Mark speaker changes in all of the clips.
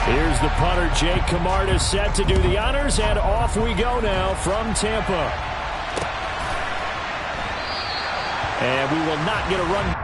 Speaker 1: Here's the punter, Jake Camarda, set to do the honors, and off we go now from Tampa. And we will not get a run.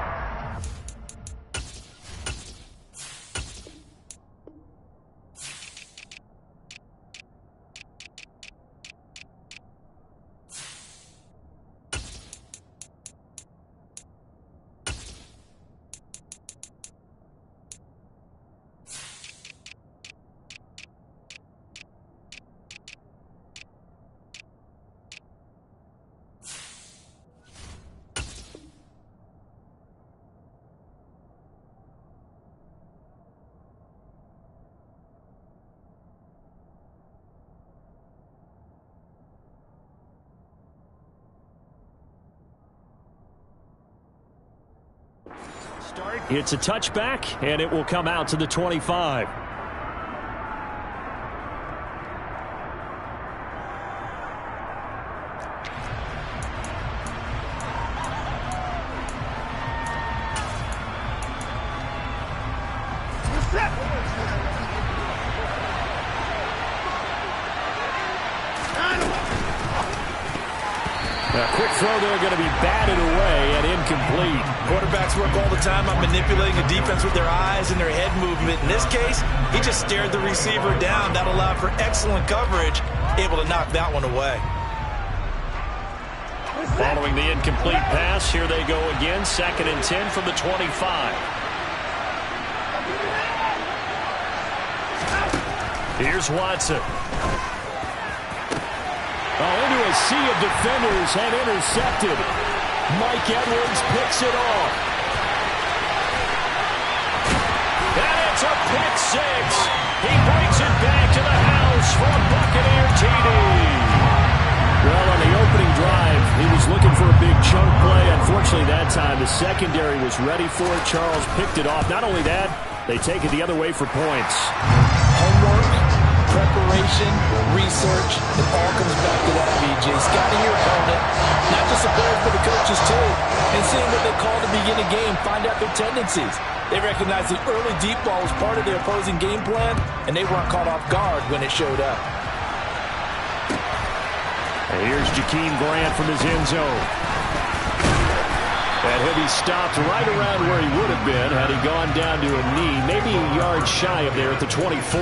Speaker 1: It's a touchback, and it will come out to the 25. A quick throw there, going to be batted away and incomplete.
Speaker 2: Quarterbacks work all the time on manipulating the defense with their eyes and their head movement. In this case, he just stared the receiver down. That allowed for excellent coverage, able to knock that one away.
Speaker 1: Following the incomplete pass, here they go again. 2nd and 10 from the 25. Here's Watson. Into a sea of defenders and intercepted. Mike Edwards picks it off. And it's a pick six. He brings it back to the house for a Buccaneer TD. Well, on the opening drive, he was looking for a big chunk play. Unfortunately, that time, the secondary was ready for it. Charles picked it off. Not only that, they take it the other way for points.
Speaker 2: Homework, preparation, research, it all comes back to that, BJ. Scouting your opponent, not just the players, but the coaches too, and seeing what they call to begin a game, find out their tendencies. They recognized the early deep ball was part of the opposing game plan, and they weren't caught off guard when it showed up.
Speaker 1: And here's Jakeem Grant from his end zone. And he'll be stopped right around where he would have been had he gone down to a knee, maybe a yard shy of there at the 24.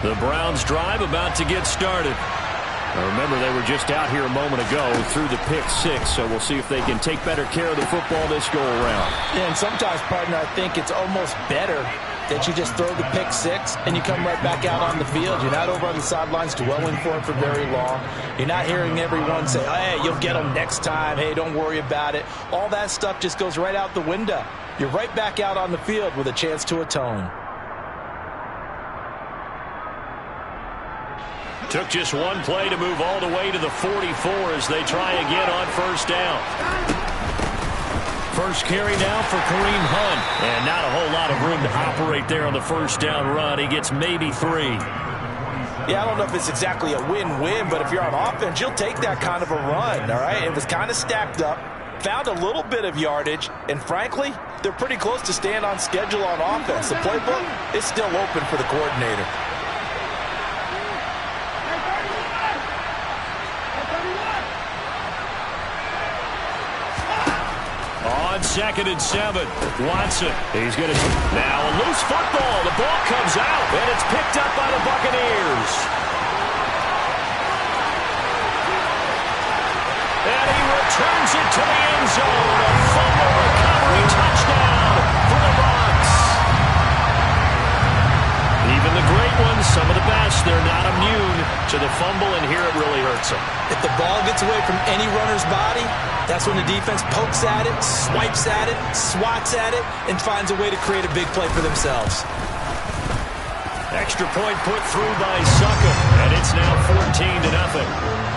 Speaker 1: The Browns drive about to get started. Now remember, they were just out here a moment ago through the pick six, so we'll see if they can take better care of the football this go-around.
Speaker 2: Yeah, and sometimes, partner, I think it's almost better that you just throw the pick six and you come right back out on the field. You're not over on the sidelines dwelling for it for very long. You're not hearing everyone say, hey, you'll get them next time. Hey, don't worry about it. All that stuff just goes right out the window. You're right back out on the field with a chance to atone.
Speaker 1: Took just one play to move all the way to the 44 as they try again on first down. First carry now for Kareem Hunt. And not a whole lot of room to operate there on the first down run. He gets maybe 3.
Speaker 2: Yeah, I don't know if it's exactly a win-win, but if you're on offense, you'll take that kind of a run, all right? It was kind of stacked up, found a little bit of yardage, and frankly, they're pretty close to staying on schedule on offense. The playbook is still open for the coordinator.
Speaker 1: On 2nd and 7, Watson. He's going to now a loose football. The ball comes out, and it's picked up by the Buccaneers. And he returns it to the end zone. A fumble recovery touchdown for the Bucs. Even the great ones, some of the best, they're not immune to the fumble, and here it really hurts them.
Speaker 2: If the ball gets away from any runner's body, that's when the defense pokes at it, swipes at it, swats at it, and finds a way to create a big play for themselves.
Speaker 1: Extra point put through by Succop, and it's now 14-0.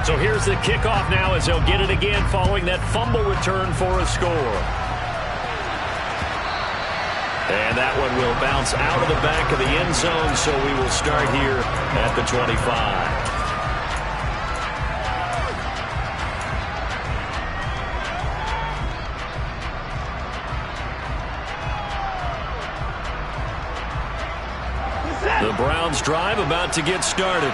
Speaker 1: So here's the kickoff now as they'll get it again following that fumble return for a score. And that one will bounce out of the back of the end zone, so we will start here at the 25. The Browns drive about to get started.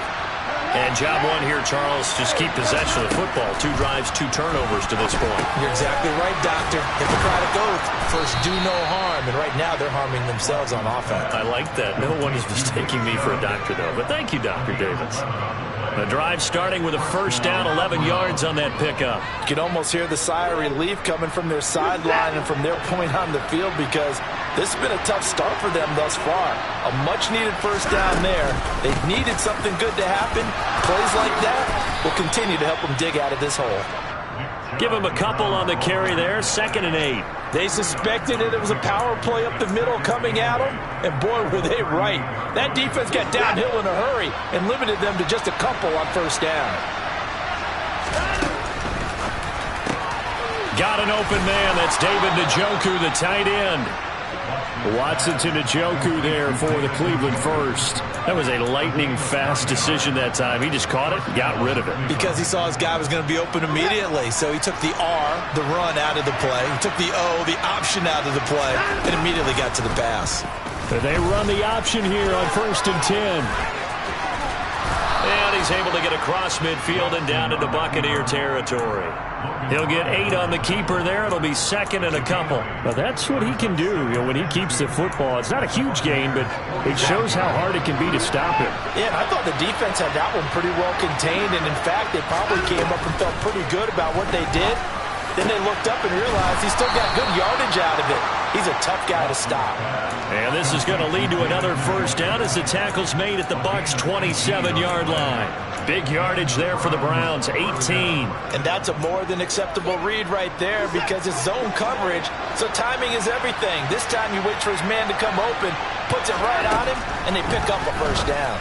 Speaker 1: And job one here, Charles, just keep possession of the football. 2 drives, 2 turnovers to this point.
Speaker 2: You're exactly right, Doctor. Hippocratic oath, first do no harm. And right now they're harming themselves on offense.
Speaker 1: I like that. No one is mistaking me for a doctor, though. But thank you, Dr. Davis. The drive starting with a first down, 11 yards on that pickup.
Speaker 2: You can almost hear the sigh of relief coming from their sideline and from their point on the field because this has been a tough start for them thus far. A much-needed first down there. They needed something good to happen. Plays like that will continue to help them dig out of this hole.
Speaker 1: Give them a couple on the carry there, 2nd and 8.
Speaker 2: They suspected that it was a power play up the middle coming at them, and boy, were they right. That defense got downhill in a hurry and limited them to just a couple on first down.
Speaker 1: Got an open man. That's David Njoku, the tight end. Watson to Njoku there for the Cleveland first. That was a lightning-fast decision that time. He just caught it, got rid of it.
Speaker 2: Because he saw his guy was going to be open immediately. So he took the R, the run, out of the play. He took the O, the option, out of the play, and immediately got to the pass.
Speaker 1: They run the option here on 1st and 10. And he's able to get across midfield and down into Buccaneer territory. He'll get 8 on the keeper there. It'll be 2nd and a couple. But that's what he can do, when he keeps the football. It's not a huge gain, but it shows how hard it can be to stop him.
Speaker 2: Yeah, I thought the defense had that one pretty well contained. And, in fact, they probably came up and felt pretty good about what they did. Then they looked up and realized he still got good yardage out of it. He's a tough guy to stop.
Speaker 1: And this is going to lead to another first down as the tackle's made at the Bucs' 27-yard line. Big yardage there for the Browns, 18.
Speaker 2: And that's a more than acceptable read right there because it's zone coverage, so timing is everything. This time he waits for his man to come open, puts it right on him, and they pick up a first down.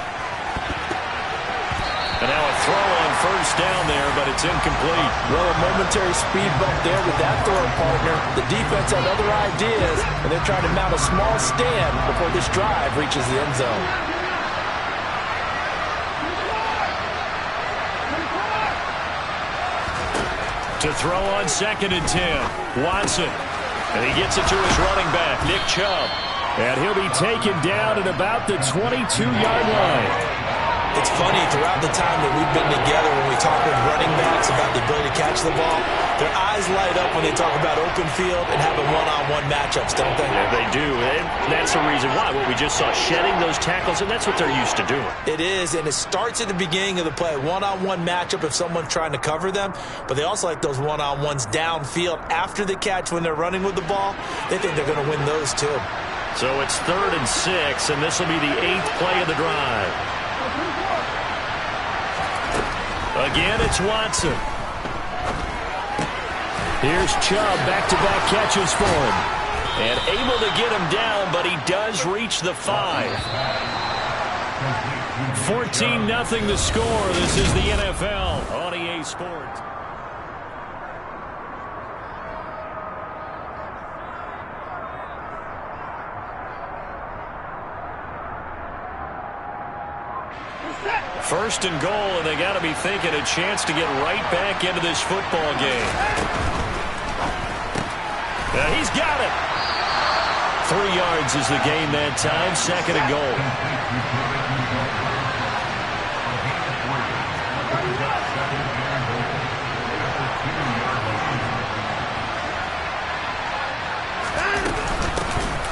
Speaker 1: And now a throw on first down there, but it's incomplete.
Speaker 2: Well, a momentary speed bump there with that throw partner. The defense had other ideas, and they're trying to mount a small stand before this drive reaches the end zone.
Speaker 1: To throw on 2nd and 10, Watson. And he gets it to his running back, Nick Chubb. And he'll be taken down at about the 22-yard line.
Speaker 2: It's funny, throughout the time that we've been together, when we talk with running backs about the ability to catch the ball, their eyes light up when they talk about open field and having one-on-one matchups, don't they?
Speaker 1: Yeah, they do. And that's the reason why. What we just saw, shedding those tackles, and that's what they're used to doing.
Speaker 2: It is, and it starts at the beginning of the play. One-on-one matchup if someone's trying to cover them, but they also like those one-on-ones downfield after the catch when they're running with the ball. They think they're going to win those too.
Speaker 1: So it's 3rd and 6, and this will be the 8th play of the drive. Again, it's Watson. Here's Chubb, back-to-back catches for him. And able to get him down, but he does reach the 5. 14-0 the score. This is the NFL on EA Sports. First and goal, and they got to be thinking a chance to get right back into this football game. He's got it. 3 yards is the gain that time. 2nd and goal.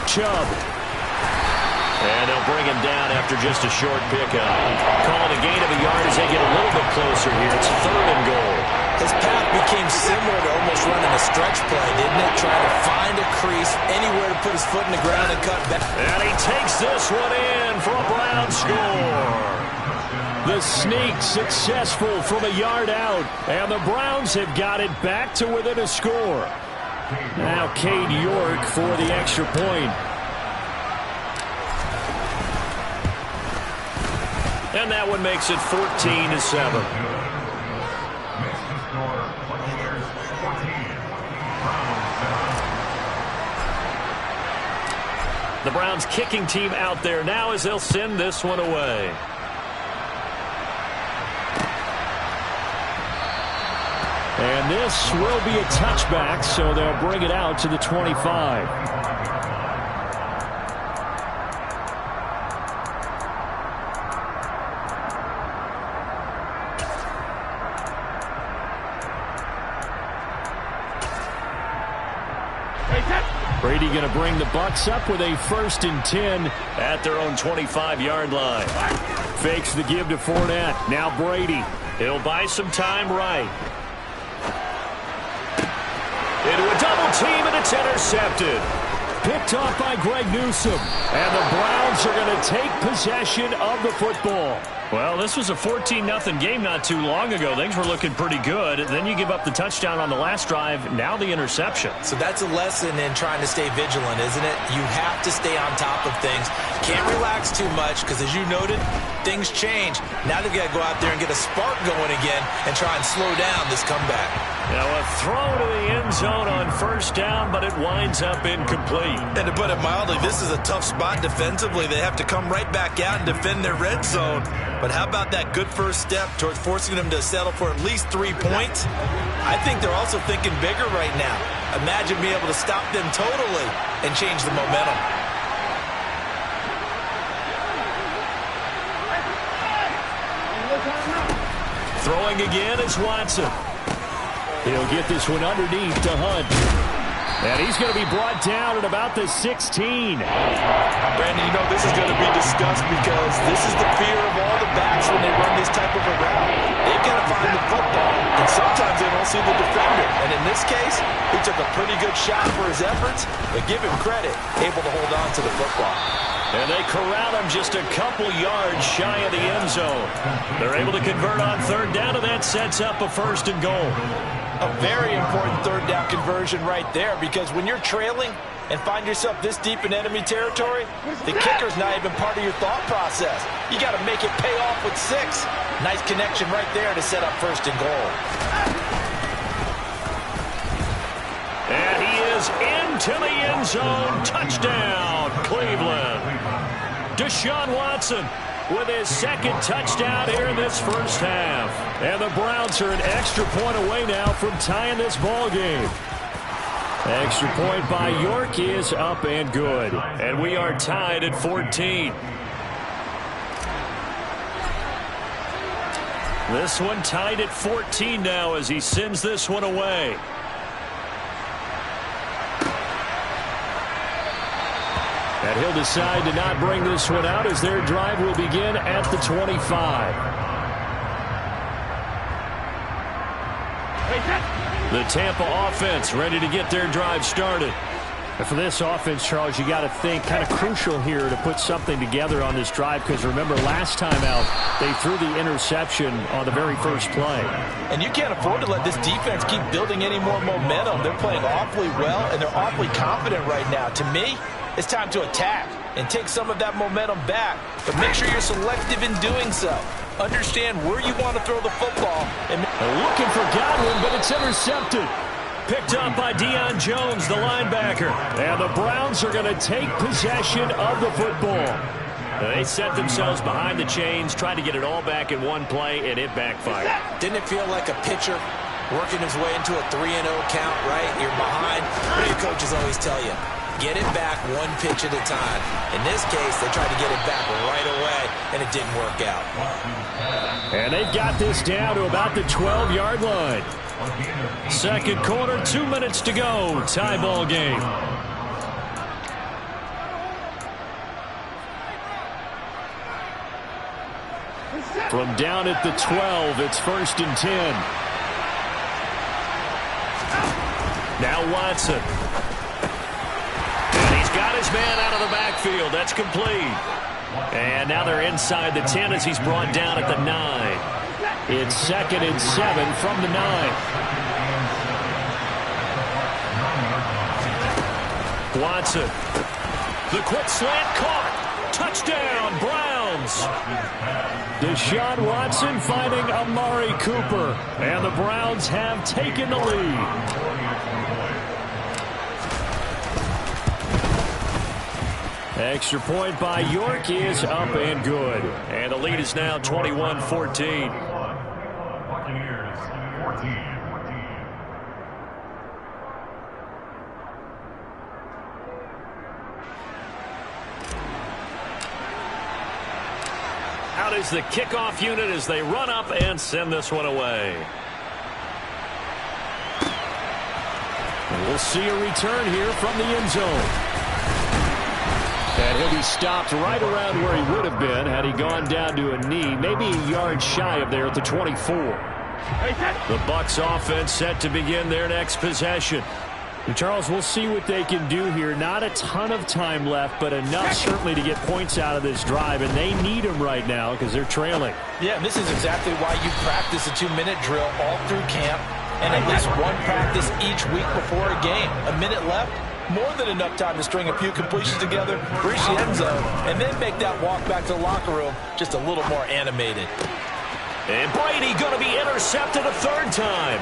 Speaker 1: Chubb. And they'll bring him down after just a short pickup. Calling a gain of a yard as they get a little bit closer here. It's 3rd and goal.
Speaker 2: His path became similar to almost running a stretch play, didn't it? Trying to find a crease, anywhere to put his foot in the ground and cut back.
Speaker 1: And he takes this one in for a Brown score. The sneak successful from a yard out. And the Browns have got it back to within a score. Now Cade York for the extra point. And that one makes it 14-7. Browns kicking team out there now as they'll send this one away. And this will be a touchback, so they'll bring it out to the 25. Brady going to bring the Bucs up with a 1st and 10 at their own 25-yard line. Fakes the give to Fournette. Now Brady. He'll buy some time right. Into a double team, and it's intercepted. Picked off by Greg Newsome. And the Browns are going to take possession of the football. Well, this was a 14-0 game not too long ago. Things were looking pretty good. Then you give up the touchdown on the last drive. Now the interception.
Speaker 2: So that's a lesson in trying to stay vigilant, isn't it? You have to stay on top of things. Can't relax too much because, as you noted, things change. Now they've got to go out there and get a spark going again and try and slow down this comeback.
Speaker 1: Now a throw to the end zone on 1st down, but it winds up incomplete.
Speaker 2: And to put it mildly, this is a tough spot defensively. They have to come right back out and defend their red zone. But how about that good first step towards forcing them to settle for at least 3 points? I think they're also thinking bigger right now. Imagine being able to stop them totally and change the momentum.
Speaker 1: Throwing again is Watson. He'll get this one underneath to Hunt. And he's going to be brought down at about the 16.
Speaker 2: Brandon, you know this is going to be discussed because this is the fear of all the backs when they run this type of a route. They've got to find the football, and sometimes they don't see the defender. And in this case, he took a pretty good shot for his efforts, but give him credit, able to hold on to the football.
Speaker 1: And they corral him just a couple yards shy of the end zone. They're able to convert on 3rd down, and that sets up a 1st and goal.
Speaker 2: A very important 3rd down conversion right there, because when you're trailing and find yourself this deep in enemy territory, the kicker's not even part of your thought process. You got to make it pay off with 6. Nice connection right there to set up 1st and goal.
Speaker 1: And he is into the end zone. Touchdown, Cleveland. Deshaun Watson with his 2nd touchdown here in this 1st half. And the Browns are an extra point away now from tying this ball game. Extra point by York is up and good. And we are tied at 14. This one tied at 14 now as he sends this one away. And he'll decide to not bring this one out as their drive will begin at the 25. The Tampa offense ready to get their drive started. And for this offense, Charles, you got to think kind of crucial here to put something together on this drive, because remember last time out they threw the interception on the very first play.
Speaker 2: And you can't afford to let this defense keep building any more momentum. They're playing awfully well, and they're awfully confident right now. To me, it's time to attack and take some of that momentum back, but make sure you're selective in doing so. Understand where you want to throw the football. And
Speaker 1: looking for Godwin, but it's intercepted. Picked up by Deion Jones, the linebacker. And the Browns are going to take possession of the football. They set themselves behind the chains, tried to get it all back in one play, and it backfired.
Speaker 2: Didn't it feel like a pitcher working his way into a 3-0 count, right? You're behind. What do your coaches always tell you? Get it back one pitch at a time. In this case, they tried to get it back right away, and it didn't work out.
Speaker 1: And they've got this down to about the 12-yard line. Second quarter, 2 minutes to go. Tie ball game. From down at the 12, it's 1st and 10. Now Watson. And he's got his man out of the backfield. That's complete. And now they're inside the 10 as he's brought down at the 9. It's 2nd and 7 from the 9. Watson. The quick slant caught. Touchdown, Browns. Deshaun Watson finding Amari Cooper. And the Browns have taken the lead. Extra point by York is up and good. And the lead is now 21-14.
Speaker 3: Buccaneers 14.
Speaker 1: Out is the kickoff unit as they run up and send this one away. We'll see a return here from the end zone. And he'll be stopped right around where he would have been had he gone down to a knee, maybe a yard shy of there at the 24. The Bucs offense set to begin their next possession. And Charles, we'll see what they can do here. Not a ton of time left, but enough certainly to get points out of this drive, and they need them right now because they're trailing.
Speaker 2: Yeah, and this is exactly why you practice a 2-minute drill all through camp and at least one practice each week before a game. A minute left, more than enough time to string a few completions together, reach the end zone, and then make that walk back to the locker room just a little more animated.
Speaker 1: And Brady going to be intercepted a third time.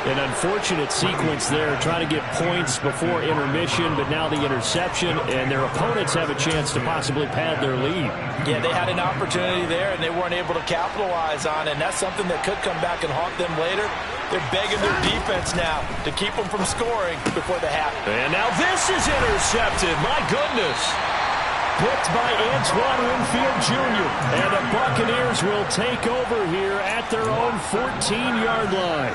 Speaker 1: An unfortunate sequence there, trying to get points before intermission, but now the interception, and their opponents have a chance to possibly pad their lead.
Speaker 2: Yeah, they had an opportunity there, and they weren't able to capitalize on it, and that's something that could come back and haunt them later. They're begging their defense now to keep them from scoring before the half.
Speaker 1: And now this is intercepted. My goodness. Picked by Antoine Winfield Jr. And the Buccaneers will take over here at their own 14-yard line.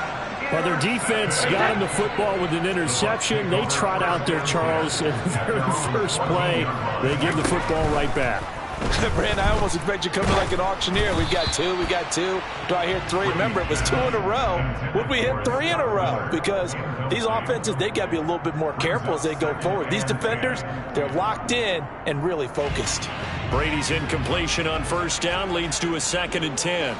Speaker 1: Well, their defense got him the football with an interception. They trot out there, Charles, in the very first play. They give the football right back.
Speaker 2: Brand, I almost expect you coming like an auctioneer. We got two. Do I hear three? Remember, it was 2 in a row. Would we hit 3 in a row? Because these offenses, they got to be a little bit more careful as they go forward. These defenders, they're locked in and really focused.
Speaker 1: Brady's incompletion on first down leads to a 2nd and 10.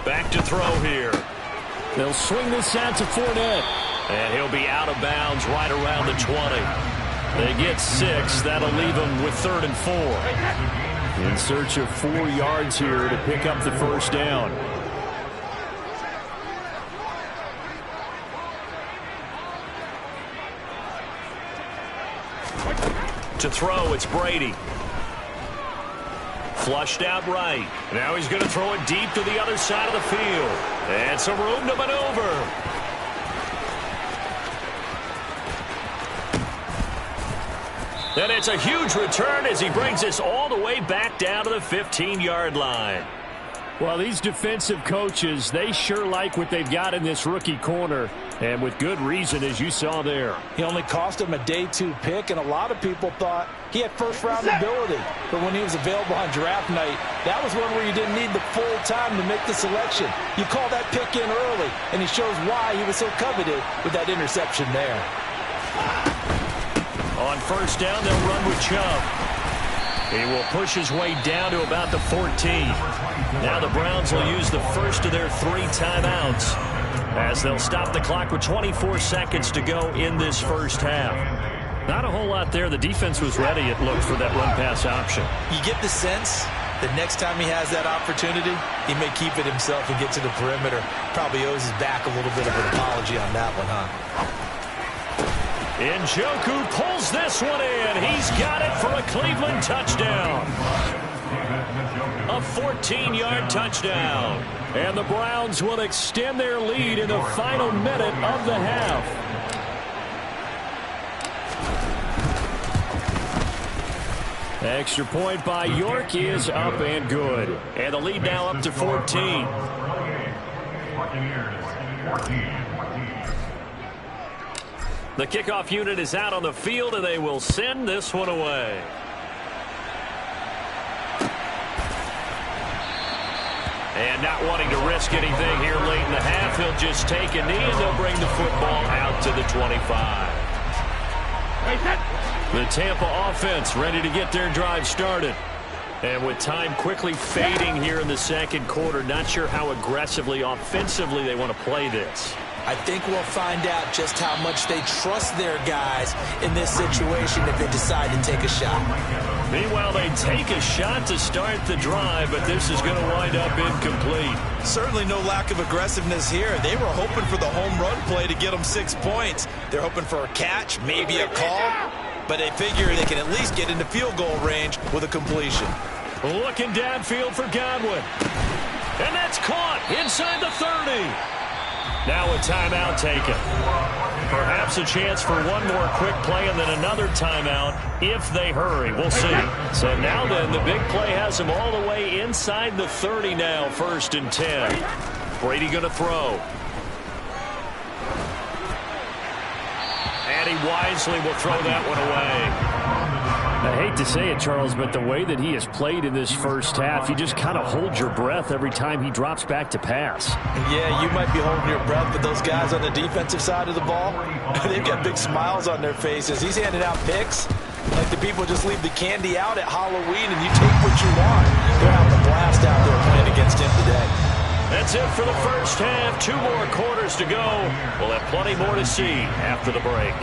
Speaker 1: Back to throw here. They'll swing this out to Fournette. And he'll be out of bounds right around the 20. They get 6. That'll leave them with 3rd and 4. In search of 4 yards here to pick up the first down. To throw, it's Brady. Flushed out right. Now he's going to throw it deep to the other side of the field. And some room to maneuver. And it's a huge return as he brings us all the way back down to the 15-yard line. Well, these defensive coaches, they sure like what they've got in this rookie corner. And with good reason, as you saw there.
Speaker 2: He only cost him a day 2 pick, and a lot of people thought he had first-round ability. But when he was available on draft night, that was one where you didn't need the full time to make the selection. You call that pick in early, and he shows why he was so coveted with that interception there.
Speaker 1: On first down, they'll run with Chubb. He will push his way down to about the 14. Now the Browns will use the first of their 3 timeouts as they'll stop the clock with 24 seconds to go in this first half. Not a whole lot there. The defense was ready, it looked, for that run-pass option.
Speaker 2: You get the sense that next time he has that opportunity, he may keep it himself and get to the perimeter. Probably owes his back a little bit of an apology on that one, huh?
Speaker 1: Njoku pulls this one in. He's got it for a Cleveland touchdown. A 14-yard touchdown. And the Browns will extend their lead in the final minute of the half. Extra point by York is up and good. And the lead now up to 14.
Speaker 3: Buccaneers 14.
Speaker 1: The kickoff unit is out on the field, and they will send this one away. And not wanting to risk anything here late in the half, he'll just take a knee, and they'll bring the football out to the 25. The Tampa offense ready to get their drive started. And with time quickly fading here in the second quarter, not sure how aggressively, offensively they want to play this.
Speaker 2: I think we'll find out just how much they trust their guys in this situation if they decide to take a shot.
Speaker 1: Meanwhile, they take a shot to start the drive, but this is going to wind up incomplete.
Speaker 2: Certainly no lack of aggressiveness here. They were hoping for the home run play to get them 6 points. They're hoping for a catch, maybe a call, but they figure they can at least get into field goal range with a completion.
Speaker 1: Looking downfield for Godwin. And that's caught inside the 30. Now a timeout taken. Perhaps a chance for one more quick play and then another timeout if they hurry. We'll see. So now then, the big play has them all the way inside the 30 now, 1st and 10. Brady going to throw. And he wisely will throw that one away. I hate to say it, Charles, but the way that he has played in this first half, you just kind of hold your breath every time he drops back to pass.
Speaker 2: Yeah, you might be holding your breath, but those guys on the defensive side of the ball, they've got big smiles on their faces. He's handing out picks like the people just leave the candy out at Halloween and you take what you want. They're having a blast out there playing against him today.
Speaker 1: That's it for the first half. 2 more quarters to go. We'll have plenty more to see after the break.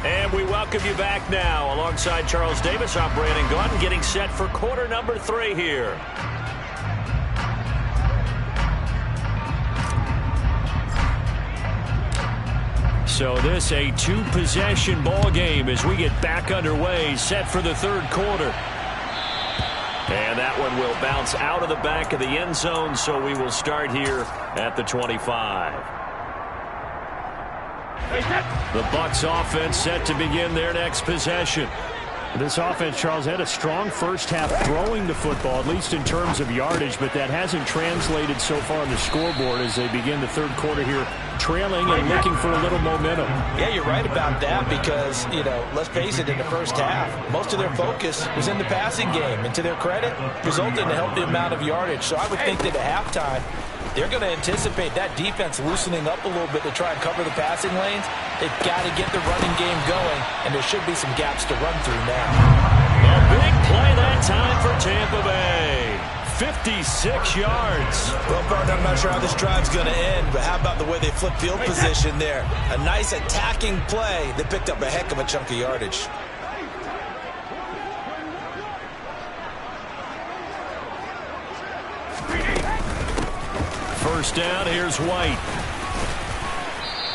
Speaker 1: And we welcome you back now. Alongside Charles Davis, I'm Brandon Gaudin, getting set for quarter number 3 here. So this a 2-possession ball game as we get back underway, set for the 3rd quarter. And that one will bounce out of the back of the end zone, so we will start here at the 25. The Bucs offense set to begin their next possession. This offense, Charles, had a strong first half throwing the football, at least in terms of yardage, but that hasn't translated so far on the scoreboard as they begin the 3rd quarter here, trailing and looking for a little momentum.
Speaker 2: Yeah, you're right about that because, let's face it, in the first half, most of their focus was in the passing game, and to their credit, resulted in a healthy amount of yardage. So I would think that at halftime, they're going to anticipate that defense loosening up a little bit to try and cover the passing lanes. They've got to get the running game going, and there should be some gaps to run through now.
Speaker 1: A big play that time for Tampa Bay. 56 yards.
Speaker 2: Well, Bart, I'm not sure how this drive's going to end, but how about the way they flip field position there? A nice attacking play that picked up a heck of a chunk of yardage.
Speaker 1: First down, here's White.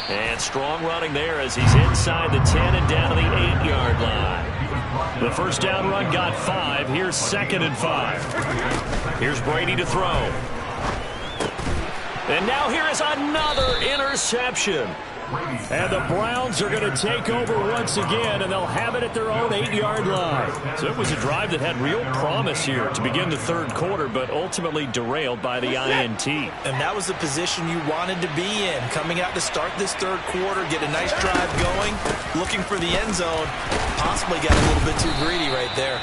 Speaker 1: And strong running there as he's inside the 10 and down to the 8-yard line. The first down run got 5. Here's 2nd and 5. Here's Brady to throw. And now here is another interception. And the Browns are going to take over once again, and they'll have it at their own 8-yard line. So it was a drive that had real promise here to begin the 3rd quarter, but ultimately derailed by the INT.
Speaker 2: And that was the position you wanted to be in, coming out to start this 3rd quarter, get a nice drive going, looking for the end zone. Possibly got a little bit too greedy right there.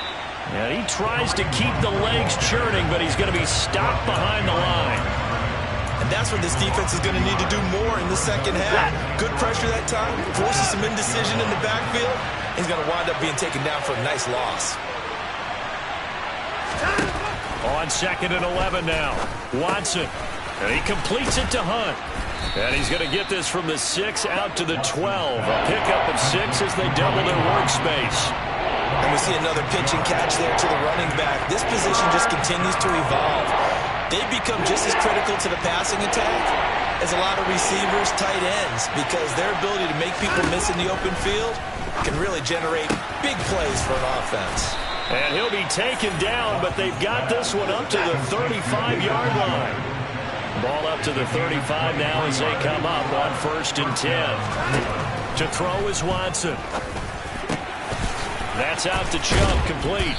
Speaker 1: And he tries to keep the legs churning, but he's going to be stopped behind the line.
Speaker 2: And that's what this defense is going to need to do more in the second half. Good pressure that time, forces some indecision in the backfield. He's going to wind up being taken down for a nice loss.
Speaker 1: On 2nd and 11 now, Watson. And he completes it to Hunt. And he's going to get this from the 6 out to the 12. A pickup of 6 as they double their workspace.
Speaker 2: And we see another pitch and catch there to the running back. This position just continues to evolve. They become just as critical to the passing attack as a lot of receivers, tight ends, because their ability to make people miss in the open field can really generate big plays for an offense.
Speaker 1: And he'll be taken down, but they've got this one up to the 35-yard line. Ball up to the 35 now as they come up on 1st and 10. To throw is Watson. That's out to Chubb, complete.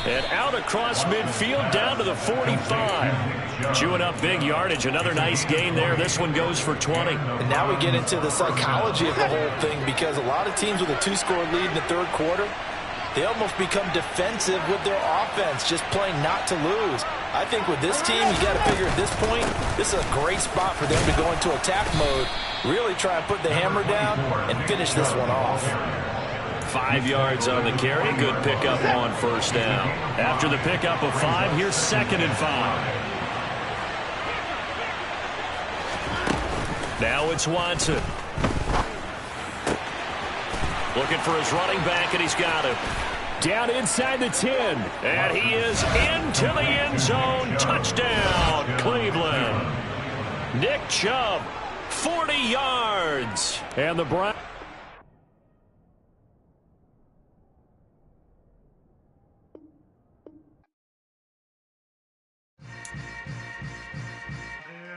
Speaker 1: And out across midfield down to the 45. Chewing up big yardage. Another nice gain there. This one goes for 20.
Speaker 2: And now we get into the psychology of the whole thing because a lot of teams with a 2-score lead in the 3rd quarter, they almost become defensive with their offense, just playing not to lose. I think with this team, you got to figure at this point, this is a great spot for them to go into attack mode, really try and put the hammer down and finish this one off.
Speaker 1: 5 yards on the carry. Good pickup on 1st down. After the pickup of 5, here's 2nd and 5. Now it's Watson. Looking for his running back, and he's got him. Down inside the 10. And he is into the end zone. Touchdown, Cleveland. Nick Chubb, 40 yards. And the Browns.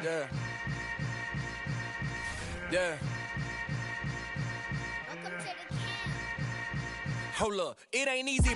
Speaker 4: Yeah. Yeah.
Speaker 5: Welcome to the camp.
Speaker 4: Hold up. It ain't easy.